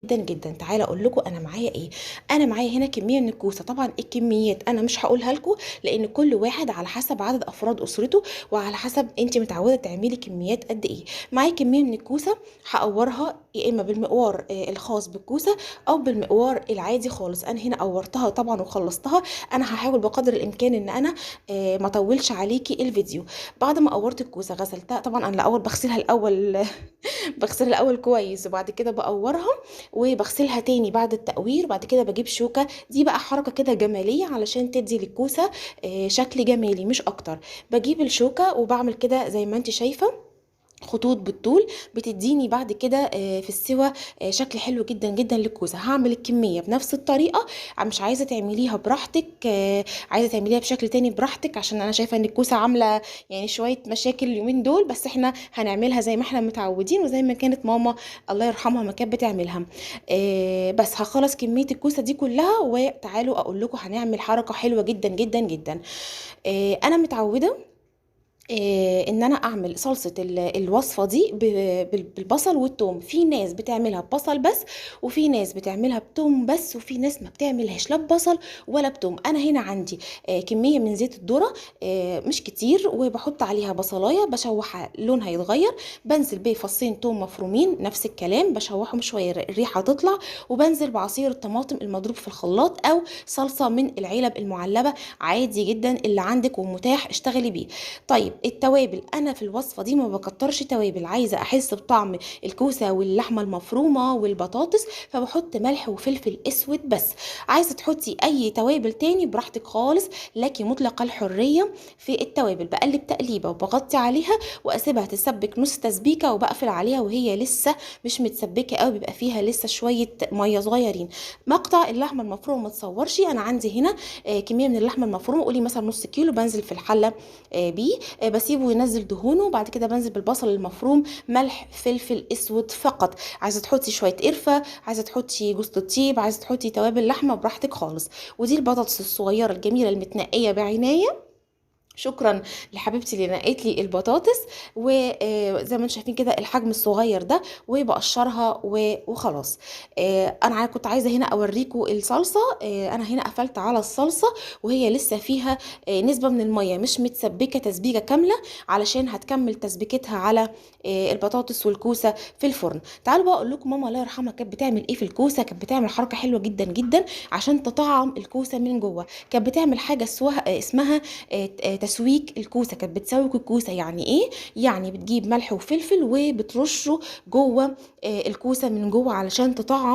جدا جدا. تعالى اقول لكم انا معايا ايه. انا معايا هنا كميه من الكوسه. طبعا الكميات انا مش هقولها لكم، لان كل واحد على حسب عدد افراد اسرته وعلى حسب انت متعوده تعملي كميات قد ايه. معايا كميه من الكوسه هقورها يا اما بالمقوار الخاص بالكوسه او بالمقوار العادي خالص. انا هنا قورتها طبعا وخلصتها. انا هحاول بقدر الامكان ان انا ما اطولش عليكي الفيديو. بعد ما قورت الكوسه غسلتها طبعا. انا الاول بغسلها الاول بغسلها الاول كويس وبعد كده بقورها وبغسلها تاني بعد التقوير. بعد كده بجيب شوكة. دي بقى حركة كده جمالية علشان تدي للكوسة شكل جمالي مش اكتر. بجيب الشوكة وبعمل كده زي ما انت شايفة خطوط بالطول، بتديني بعد كده في السوا شكل حلو جدا جدا للكوسه. هعمل الكميه بنفس الطريقه. مش عايزه تعمليها براحتك، عايزه تعمليها بشكل تاني براحتك، عشان انا شايفه ان الكوسه عامله يعني شويه مشاكل اليومين دول. بس احنا هنعملها زي ما احنا متعودين وزي ما كانت ماما الله يرحمها ما كانت بتعملها. بس هخلص كميه الكوسه دي كلها وتعالوا اقول لكم هنعمل حركه حلوه جدا جدا جدا. انا متعوده ان انا اعمل صلصه الوصفه دي بالبصل والثوم. في ناس بتعملها ببصل بس، وفي ناس بتعملها بثوم بس، وفي ناس ما بتعملهاش لا ببصل ولا بثوم. انا هنا عندي كميه من زيت الذره مش كتير، وبحط عليها بصلايه بشوحها لونها يتغير. بنزل بفصين ثوم مفرومين نفس الكلام بشوحهم شويه الريحه تطلع. وبنزل بعصير الطماطم المضروب في الخلاط او صلصه من العلب المعلبه عادي جدا اللي عندك ومتاح اشتغلي بيه. طيب التوابل، انا في الوصفه دي ما بكترش توابل. عايزه احس بطعم الكوسه واللحمه المفرومه والبطاطس فبحط ملح وفلفل اسود بس. عايزه تحطي اي توابل تاني براحتك خالص، لكن مطلق الحريه في التوابل. بقلب تقليبه وبغطي عليها واسيبها تسبك نص تسبيكه وبقفل عليها وهي لسه مش متسبكه قوي، بيبقى فيها لسه شويه ميه صغيرين. مقطع اللحمه المفرومه ما تصورش. انا عندي هنا كميه من اللحمه المفرومه قولي مثلا نص كيلو. بنزل في الحله بيه بسيبه ينزل دهونه. وبعد كده بنزل بالبصل المفروم، ملح فلفل اسود فقط. عايزه تحطي شويه قرفه، عايزه تحطي جوز الطيب، عايزه تحطي توابل لحمه براحتك خالص. ودي البطاطس الصغيره الجميله المتنقيه بعنايه. شكرا لحبيبتي اللي نقيت لي البطاطس. وزي ما انتم شايفين كده الحجم الصغير ده وبقشرها وخلاص. انا كنت عايزه هنا اوريكم الصلصه. انا هنا قفلت على الصلصه وهي لسه فيها نسبه من الميه مش متسبكه تسبيكه كامله، علشان هتكمل تسبيكتها على البطاطس والكوسه في الفرن. تعالوا بقى اقول لكم ماما الله يرحمها كانت بتعمل ايه في الكوسه. كانت بتعمل حركه حلوه جدا جدا عشان تطعم الكوسه من جوه. كانت بتعمل حاجه اسمها تسويك الكوسه. كانت بتسوك الكوسه يعني ايه؟ يعني بتجيب ملح وفلفل وبترشه جوه الكوسه من جوه علشان تطعم